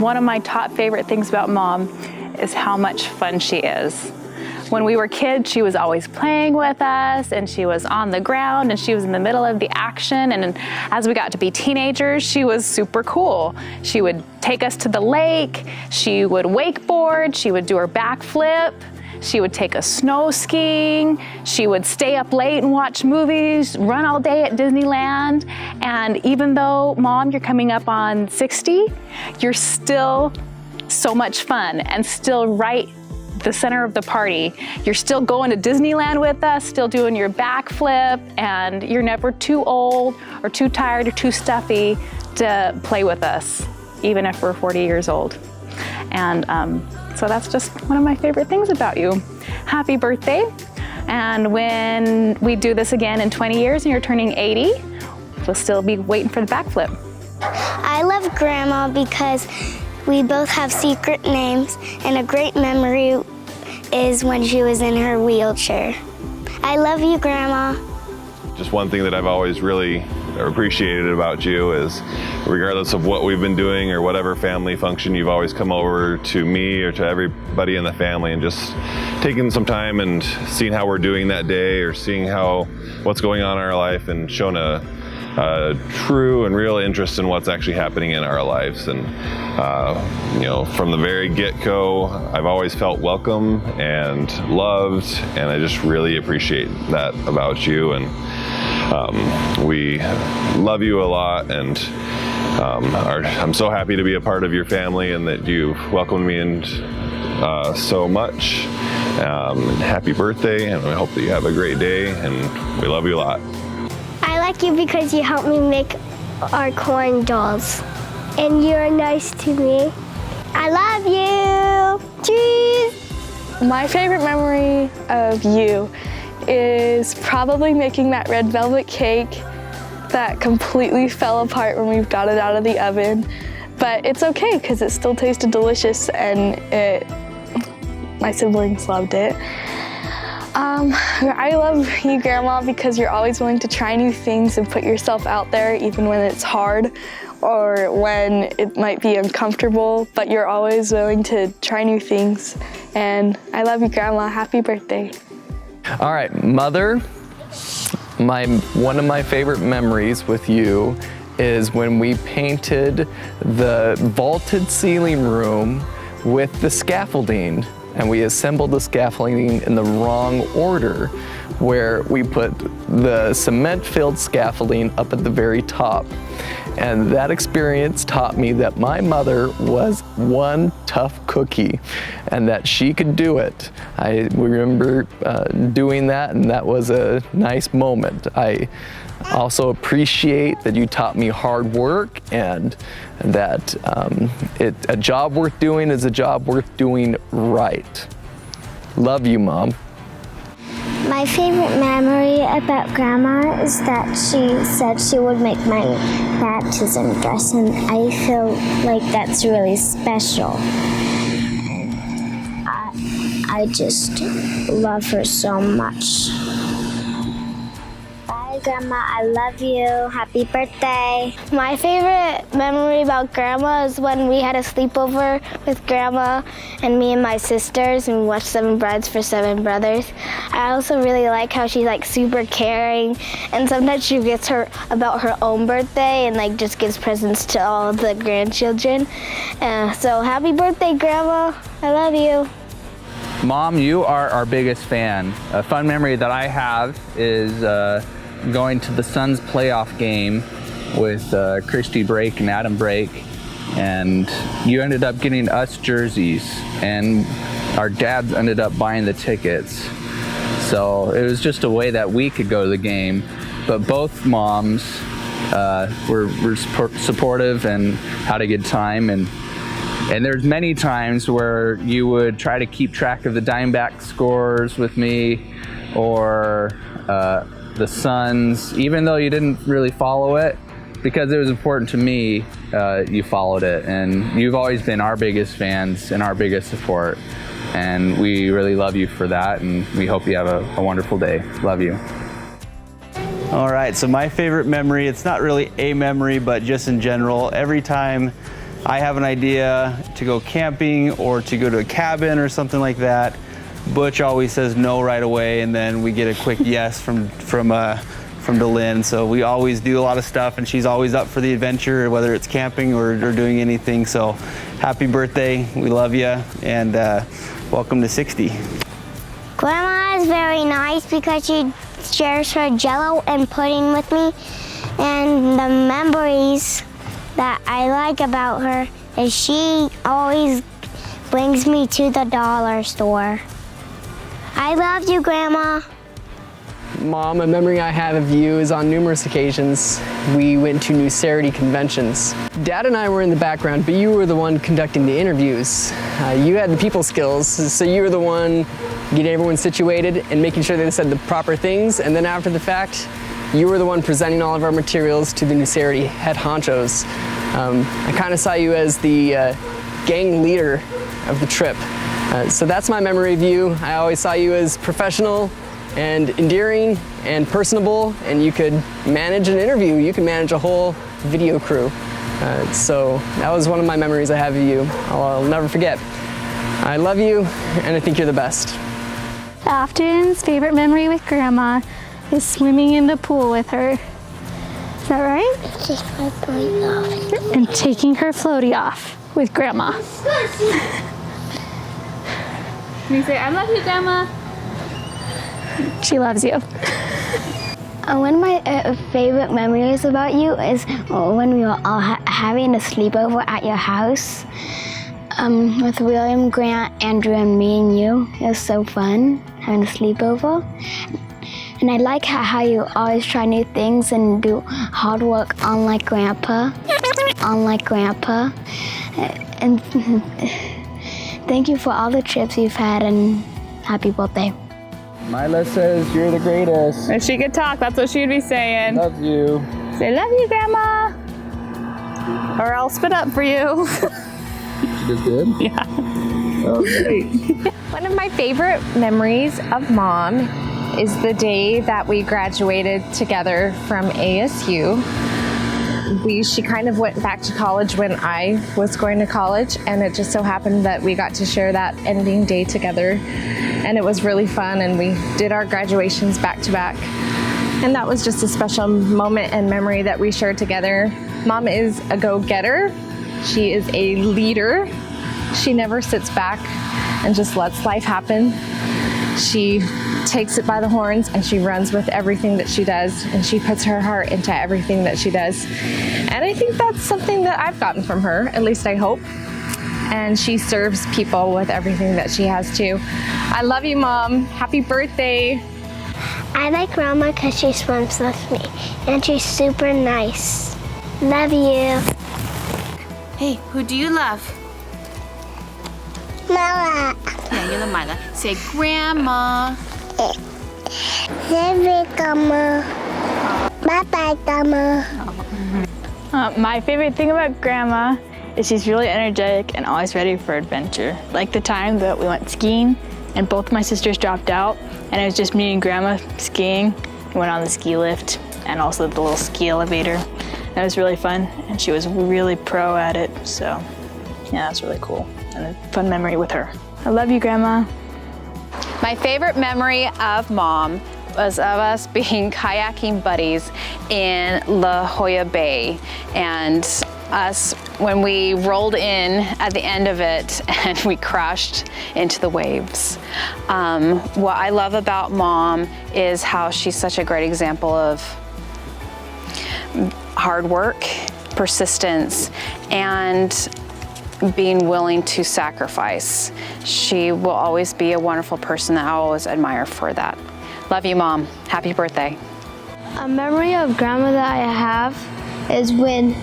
one of my top favorite things about Mom is how much fun she is. When we were kids, she was always playing with us, and she was on the ground, and she was in the middle of the action. And as we got to be teenagers, she was super cool. She would take us to the lake, she would wakeboard, she would do her backflip, she would take us snow skiing, she would stay up late and watch movies, run all day at Disneyland. And even though, Mom, you're coming up on 60, you're still so much fun and still right the center of the party. You're still going to Disneyland with us, still doing your backflip, and you're never too old or too tired or too stuffy to play with us, even if we're 40 years old. And so that's just one of my favorite things about you. Happy birthday. And when we do this again in 20 years and you're turning 80, we'll still be waiting for the backflip. I love Grandma because we both have secret names, and a great memory is when she was in her wheelchair. I love you, Grandma. Just one thing that I've always really appreciated about you is, regardless of what we've been doing or whatever family function, you've always come over to me or to everybody in the family and just taking some time and seeing how we're doing that day, or seeing what's going on in our life, and shown a true and real interest in what's actually happening in our lives. And from the very get-go, I've always felt welcome and loved, and I just really appreciate that about you. And we love you a lot, and I'm so happy to be a part of your family, and that you've welcomed me in so much. And happy birthday, and I hope that you have a great day, and we love you a lot. I like you because you helped me make our corn dolls. And you're nice to me. I love you. Cheese. My favorite memory of you is probably making that red velvet cake that completely fell apart when we got it out of the oven. But it's okay because it still tasted delicious, and my siblings loved it. I love you, Grandma, because you're always willing to try new things and put yourself out there even when it's hard or when it might be uncomfortable, but you're always willing to try new things. And I love you, Grandma. Happy birthday. All right, Mother, one of my favorite memories with you is when we painted the vaulted ceiling room with the scaffolding, and we assembled the scaffolding in the wrong order, where we put the cement-filled scaffolding up at the very top. And that experience taught me that my mother was one tough cookie and that she could do it. I remember doing that, and that was a nice moment. I also appreciate that you taught me hard work, and that a job worth doing is a job worth doing right. Love you, Mom. My favorite memory about Grandma is that she said she would make my baptism dress, and I feel like that's really special. I just love her so much. Bye, Grandma. I love you. Happy birthday. My favorite memory about Grandma is when we had a sleepover with Grandma and me and my sisters, and we watched Seven Brides for Seven Brothers. I also really like how she's like super caring, and sometimes she gets her about her own birthday and like just gives presents to all the grandchildren. So happy birthday, Grandma. I love you. Mom, you are our biggest fan. A fun memory that I have is going to the Suns playoff game with Christy Brake and Adam Brake, and you ended up getting us jerseys, and our dads ended up buying the tickets. So it was just a way that we could go to the game, but both moms were supportive and had a good time, and there's many times where you would try to keep track of the Diamondback scores with me, or the Suns, even though you didn't really follow it, because it was important to me, you followed it, and you've always been our biggest fans and our biggest support, and we really love you for that, and we hope you have a wonderful day. Love you. All right, so my favorite memory, it's not really a memory, but just in general, every time I have an idea to go camping or to go to a cabin or something like that, Butch always says no right away, and then we get a quick yes from Delynn. So we always do a lot of stuff, and she's always up for the adventure, whether it's camping or doing anything. So happy birthday, we love you, and welcome to 60. Grandma is very nice because she shares her jello and pudding with me. And the memories that I like about her is she always brings me to the dollar store. I love you, Grandma. Mom, a memory I have of you is on numerous occasions we went to Nucerity conventions. Dad and I were in the background, but you were the one conducting the interviews. You had the people skills, so you were the one getting everyone situated and making sure they said the proper things, and then after the fact, you were the one presenting all of our materials to the Nucerity head honchos. I kind of saw you as the gang leader of the trip. So that's my memory of you. I always saw you as professional and endearing and personable, and you could manage an interview. You could manage a whole video crew. So that was one of my memories I have of you. I'll never forget. I love you, and I think you're the best. The afternoon's favorite memory with Grandma is swimming in the pool with her. Is that right? Take my floaty off. And taking her floaty off with Grandma. Can you say, I love you, Grandma? She loves you. One of my favorite memories about you is when we were all having a sleepover at your house with William, Grant, Andrew, and me and you. It was so fun having a sleepover. And I like how you always try new things and do hard work unlike Grandpa. And thank you for all the trips you've had, and happy birthday. Mila says you're the greatest. If she could talk, that's what she'd be saying. Love you. Say, love you, Grandma. Or I'll spit up for you. You did good? Yeah. Oh, great. One of my favorite memories of Mom is the day that we graduated together from ASU. She kind of went back to college when I was going to college, and it just so happened that we got to share that ending day together, and it was really fun, and we did our graduations back to back, and that was just a special moment and memory that we shared together. Mom is a go-getter. She is a leader. She never sits back and just lets life happen. She takes it by the horns, and she runs with everything that she does, and she puts her heart into everything that she does. And I think that's something that I've gotten from her, at least I hope. And she serves people with everything that she has too. I love you, Mom. Happy birthday. I like Grandma because she swims with me, and she's super nice. Love you. Hey, who do you love? Mama. Yeah, you love Mila. Say Grandma. Hey, Grandma. Bye-bye, Grandma. My favorite thing about Grandma is she's really energetic and always ready for adventure. Like the time that we went skiing and both my sisters dropped out, and it was just me and Grandma skiing. We went on the ski lift and also the little ski elevator. That was really fun, and she was really pro at it, so yeah, that's really cool. And a fun memory with her. I love you, Grandma. My favorite memory of Mom was of us being kayaking buddies in La Jolla Bay, and us when we rolled in at the end of it and we crashed into the waves. What I love about Mom is how she's such a great example of hard work, persistence, and being willing to sacrifice. She will always be a wonderful person that I'll always admire for that. Love you, Mom. Happy birthday. A memory of Grandma that I have is when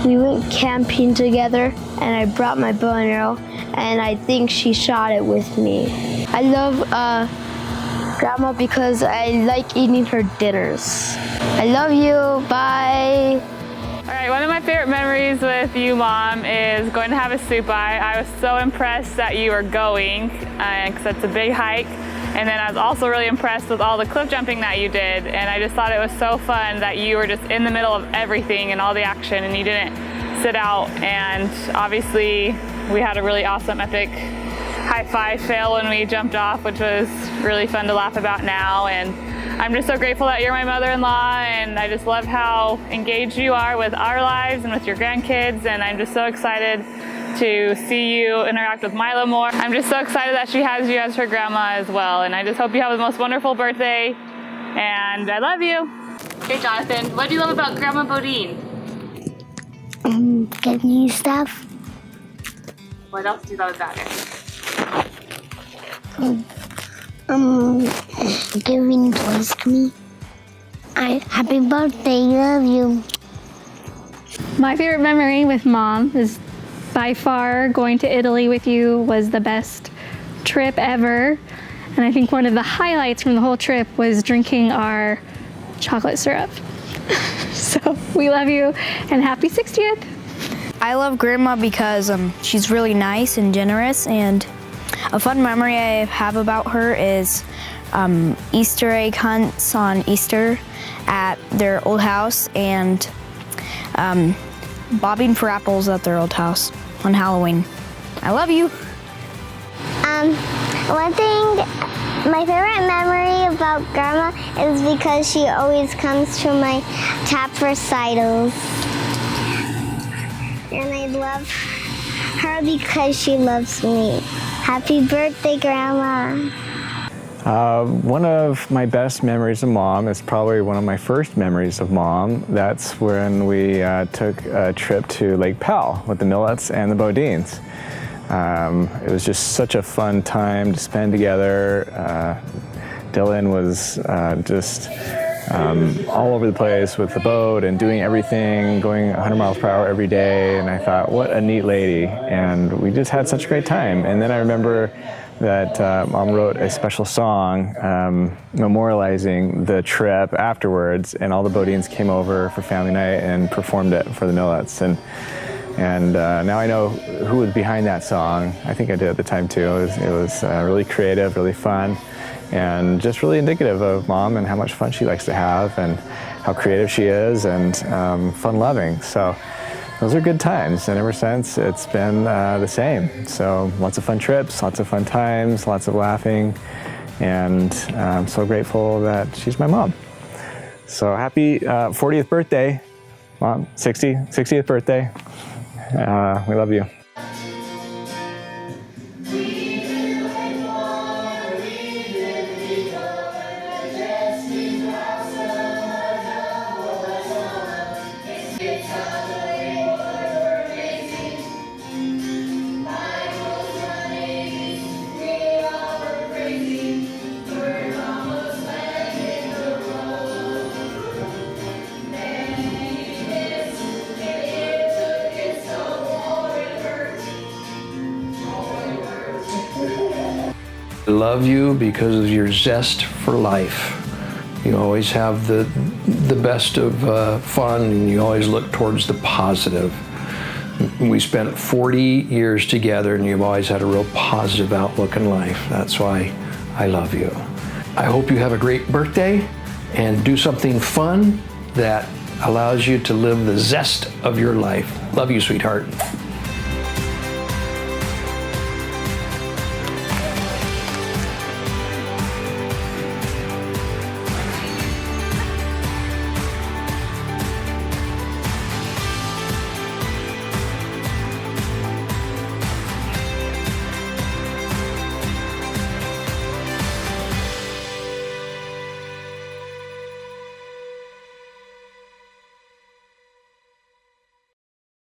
we went camping together, and I brought my bow and arrow, and I think she shot it with me. I love Grandma because I like eating her dinners. I love you. Bye. All right, one of my favorite memories with you, Mom, is going to Havasupai. I was so impressed that you were going, because it's a big hike. And then I was also really impressed with all the cliff jumping that you did. And I just thought it was so fun that you were just in the middle of everything and all the action, and you didn't sit out, and obviously we had a really awesome epic high five fail when we jumped off, which was really fun to laugh about now. And I'm just so grateful that you're my mother-in-law, and I just love how engaged you are with our lives and with your grandkids, and I'm just so excited to see you interact with Mila more. I'm just so excited that she has you as her grandma as well, and I just hope you have the most wonderful birthday, and I love you. Okay, Jonathan, what do you love about Grandma Bodine? Getting you stuff. What else do you love about her? Giving toys to me. Happy birthday, love you. My favorite memory with Mom is by far going to Italy with you was the best trip ever. And I think one of the highlights from the whole trip was drinking our chocolate syrup. So we love you and happy 60th. I love Grandma because she's really nice and generous, and a fun memory I have about her is Easter egg hunts on Easter at their old house, and bobbing for apples at their old house on Halloween. I love you. One thing, my favorite memory about Grandma is because she always comes to my tap recitals. And I love her because she loves me. Happy birthday, Grandma. One of my best memories of Mom is probably one of my first memories of Mom. That's when we took a trip to Lake Powell with the Millets and the Bodines. It was just such a fun time to spend together. Delynn was just all over the place with the boat and doing everything, going 100 miles per hour every day, and I thought, what a neat lady, and we just had such a great time. And then I remember that Mom wrote a special song memorializing the trip afterwards, and all the Bodines came over for family night and performed it for the Millets. And now I know who was behind that song. I think I did at the time too. It was really creative, really fun, and just really indicative of Mom and how much fun she likes to have and how creative she is and fun-loving. So those are good times, and ever since it's been the same. So lots of fun trips, lots of fun times, lots of laughing, and I'm so grateful that she's my mom. So happy 40th birthday, Mom, 60th birthday. We love you. I love you because of your zest for life. You always have the best of fun, and you always look towards the positive. We spent 40 years together, and you've always had a real positive outlook in life. That's why I love you. I hope you have a great birthday and do something fun that allows you to live the zest of your life. Love you, sweetheart.